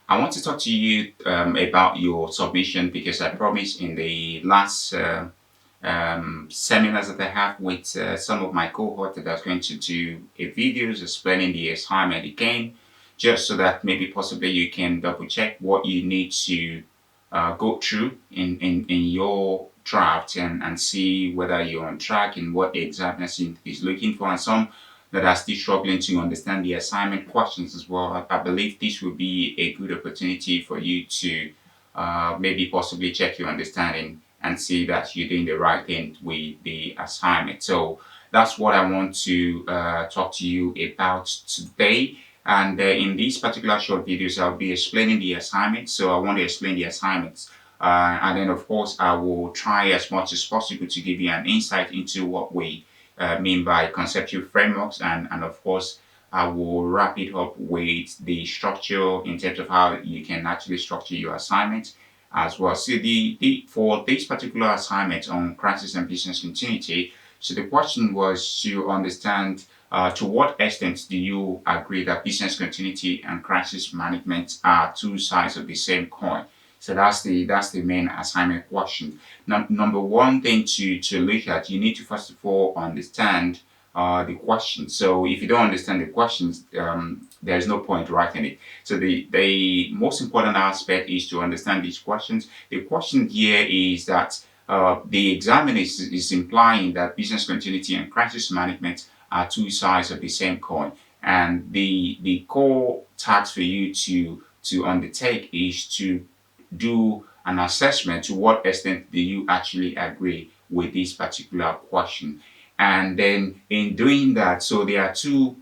I want to talk to you about your submission because I promised in the last seminars that I have with some of my cohort that I was going to do a videos explaining the assignment again, just so that maybe possibly you can double check what you need to go through in your draft and see whether you're on track and what the examiner is looking for, and some that are still struggling to understand the assignment questions as well. I believe this will be a good opportunity for you to maybe possibly check your understanding and see that you're doing the right thing with the assignment. So that's what I want to talk to you about today. And in these particular short videos, I'll be explaining the assignment. So I want to explain the assignments. And then, of course, I will try as much as possible to give you an insight into what we mean by conceptual frameworks. And of course, I will wrap it up with the structure in terms of how you can actually structure your assignment as well. So for this particular assignment on crisis and business continuity, so the question was to understand to what extent do you agree that business continuity and crisis management are two sides of the same coin? So that's the main assignment question. Number one thing to look at, you need to first of all understand the question. So if you don't understand the questions, there's no point writing it. So the most important aspect is to understand these questions. The question here is that the examiner is implying that business continuity and crisis management are two sides of the same coin. And the core task for you to undertake is to do an assessment to what extent do you actually agree with this particular question. And then in doing that, so there are two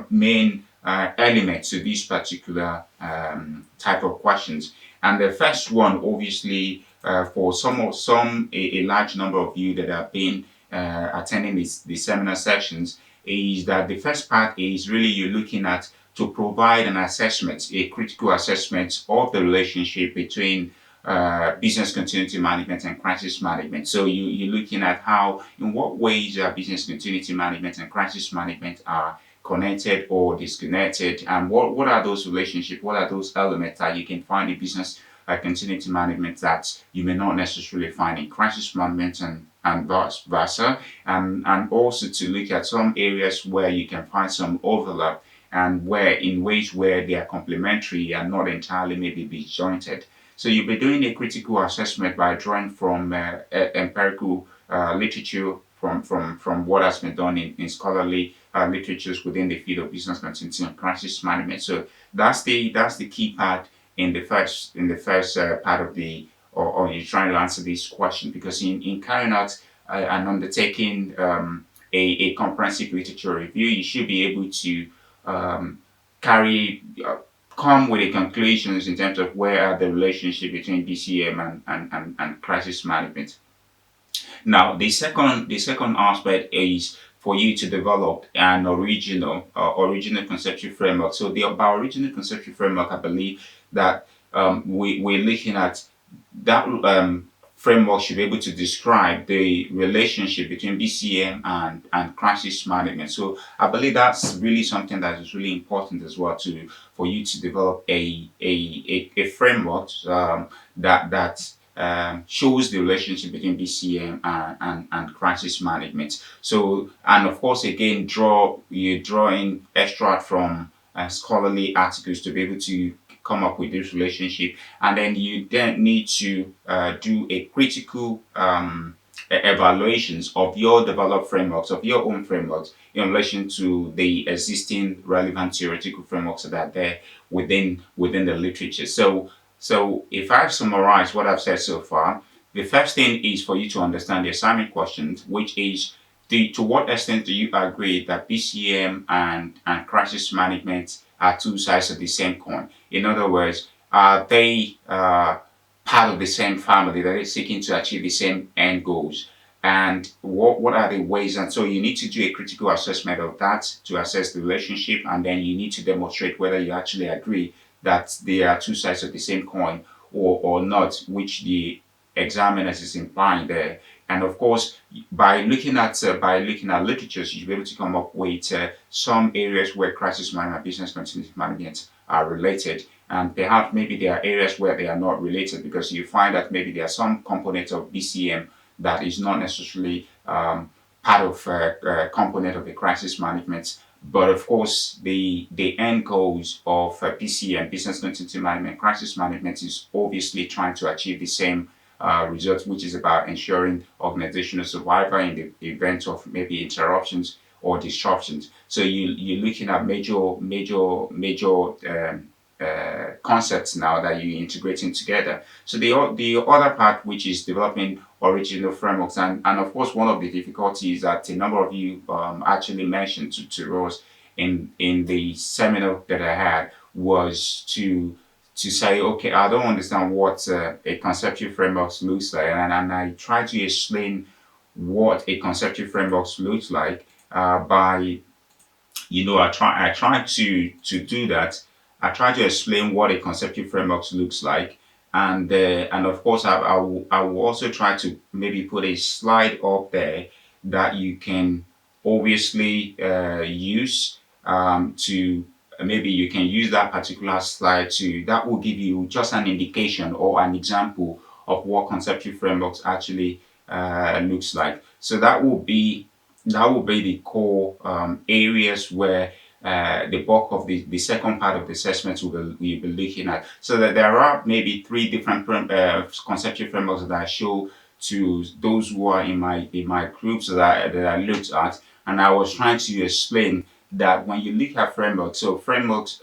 main elements to this particular type of questions. And the first one, obviously, for a large number of you that have been attending the seminar sessions, is that the first part is really you're looking at to provide an assessment, a critical assessment of the relationship between business continuity management and crisis management. So you're looking at how, in what ways business continuity management and crisis management are connected or disconnected, and what are those relationships, what are those elements that you can find in business continuity management that you may not necessarily find in crisis management and vice versa, and also to look at some areas where you can find some overlap and where in ways where they are complementary and not entirely maybe disjointed. So you'll be doing a critical assessment by drawing from empirical literature from what has been done in scholarly literatures within the field of business continuity and crisis management. So that's the key part in the first part of the or you're trying to answer this question, because in carrying out and undertaking a comprehensive literature review, you should be able to carry come with a conclusions in terms of where are the relationship between BCM and crisis management. Now, the second aspect is for you to develop an original conceptual framework. So by original conceptual framework, I believe that we're looking at that framework should be able to describe the relationship between BCM and crisis management. So I believe that's really something that is really important as well for you to develop a framework that shows the relationship between BCM and crisis management. So, and of course, again, you're drawing extract from scholarly articles to be able to come up with this relationship, and then you then need to do a critical evaluations of your developed frameworks, of your own frameworks, in relation to the existing relevant theoretical frameworks that are there within the literature. So if I've summarized what I've said so far, the first thing is for you to understand the assignment questions, which is to what extent do you agree that BCM and crisis management are two sides of the same coin? In other words, are they part of the same family that is seeking to achieve the same end goals? And what are the ways? And so you need to do a critical assessment of that to assess the relationship, and then you need to demonstrate whether you actually agree that they are two sides of the same coin or not, which the examiners is implying there. And of course, by looking at literatures, you'll be able to come up with some areas where crisis management and business continuity management are related, and perhaps maybe there are areas where they are not related, because you find that maybe there are some components of BCM that is not necessarily part of component of the crisis management. But of course, the end goals of BCM, business continuity management, crisis management, is obviously trying to achieve the same results, which is about ensuring organizational survival in the event of maybe interruptions or disruptions. So you're looking at major concepts now that you're integrating together. So the other part, which is developing original frameworks, and of course one of the difficulties that a number of you actually mentioned to us in the seminar that I had, was to say, okay, I don't understand what a conceptual framework looks like, and I try to explain what a conceptual framework looks like by, I try to do that. I try to explain what a conceptual framework looks like, and of course I will also try to maybe put a slide up there that you can obviously use to maybe you can use that particular slide to that will give you just an indication or an example of what conceptual frameworks actually looks like. So that will be the core areas where the bulk of the second part of the assessment will be looking at. So that there are maybe three different conceptual frameworks that I show to those who are in my groups that I looked at, and I was trying to explain that when you look at frameworks, so frameworks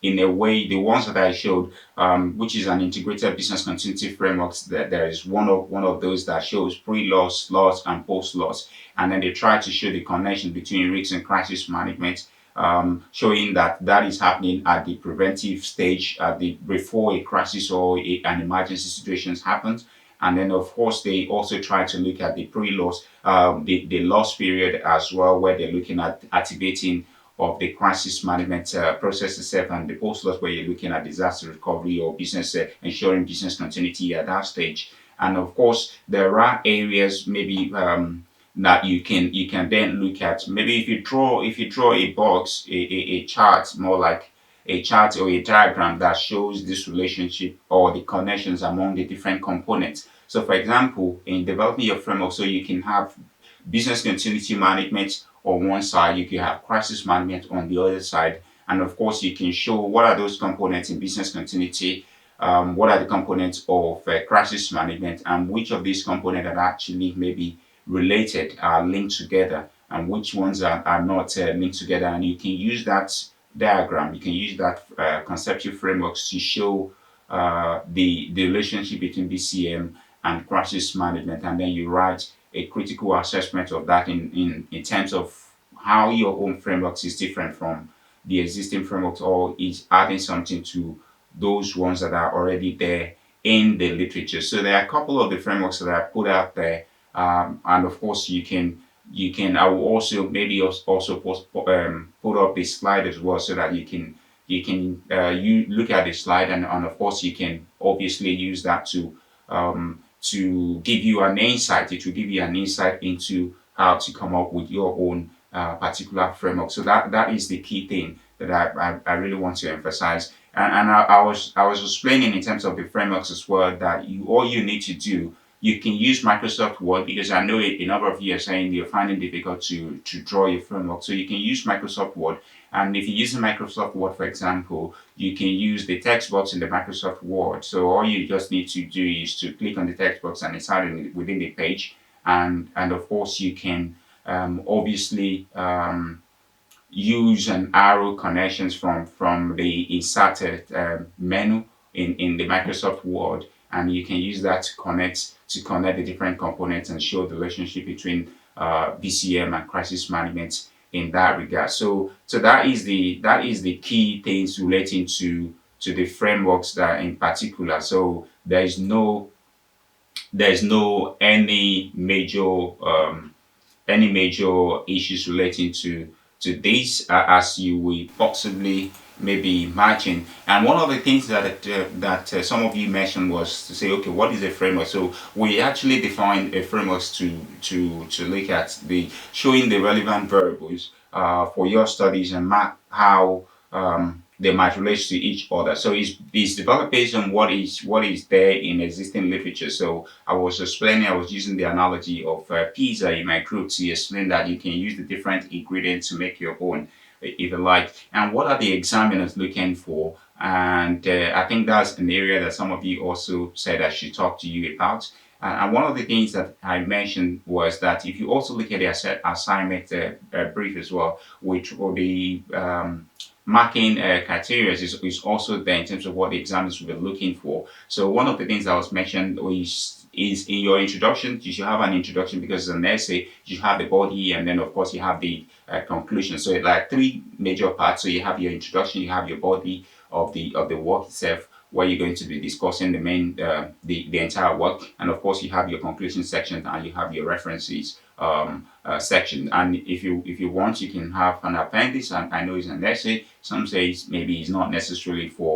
in a way, the ones that I showed, which is an integrated business continuity frameworks, that there is one of those that shows pre-loss, loss, and post-loss, and then they try to show the connection between risk and crisis management, showing that that is happening at the preventive stage, at the before a crisis or an emergency situation happens. And then, of course, they also try to look at the pre-loss, the loss period as well, where they're looking at activating of the crisis management process itself, and the post-loss, where you're looking at disaster recovery or business ensuring business continuity at that stage. And of course, there are areas maybe that you can then look at. Maybe if you draw a box, a chart, more like a chart or a diagram that shows this relationship or the connections among the different components. So for example, in developing your framework, so you can have business continuity management on one side, you can have crisis management on the other side, and of course you can show what are those components in business continuity, what are the components of crisis management, and which of these components are actually maybe related, are linked together, and which ones are not linked together. And you can use that diagram, you can use that conceptual frameworks to show the relationship between BCM and crisis management, and then you write a critical assessment of that in terms of how your own frameworks is different from the existing frameworks, or is adding something to those ones that are already there in the literature. So there are a couple of the frameworks that I put out there, and of course you can. I will also maybe also put up this slide as well, so that you look at the slide, and of course you can obviously use that to give you an insight. It will give you an insight into how to come up with your own particular framework. So that is the key thing that I really want to emphasize. And I was explaining in terms of the frameworks as well, that all you need to do, you can use Microsoft Word, because I know a number of you are saying you're finding it difficult to draw your framework. So you can use Microsoft Word. And if you're using Microsoft Word, for example, you can use the text box in the Microsoft Word. So all you just need to do is to click on the text box, and it's within the page. And of course you can obviously use an arrow connections from the inserted menu in the Microsoft Word, and you can use that to connect the different components and show the relationship between BCM and crisis management in that regard. So that is the key things relating to the frameworks that in particular. So there is no any major issues relating to this, as you will possibly maybe imagine. And one of the things that some of you mentioned was to say, okay, what is a framework? So we actually defined a framework to look at the showing the relevant variables for your studies, and map how they might relate to each other. So it's developed based on what is there in existing literature. So I was using the analogy of pizza in my group to explain that you can use the different ingredients to make your own, if you like. And what are the examiners looking for? And I think that's an area that some of you also said I should talk to you about. And one of the things that I mentioned was that if you also look at the assignment brief as well, which will be marking criteria is also there in terms of what the examiners will be looking for. So one of the things that was mentioned is in your introduction, you should have an introduction because it's an essay, you have the body, and then of course you have the conclusion. So like three major parts. So you have your introduction, you have your body of the work itself, where you're going to be discussing the main the entire work, and of course you have your conclusion section and you have your references section. And if you want, you can have an appendix. And I know it's an essay. Some say maybe it's not necessarily for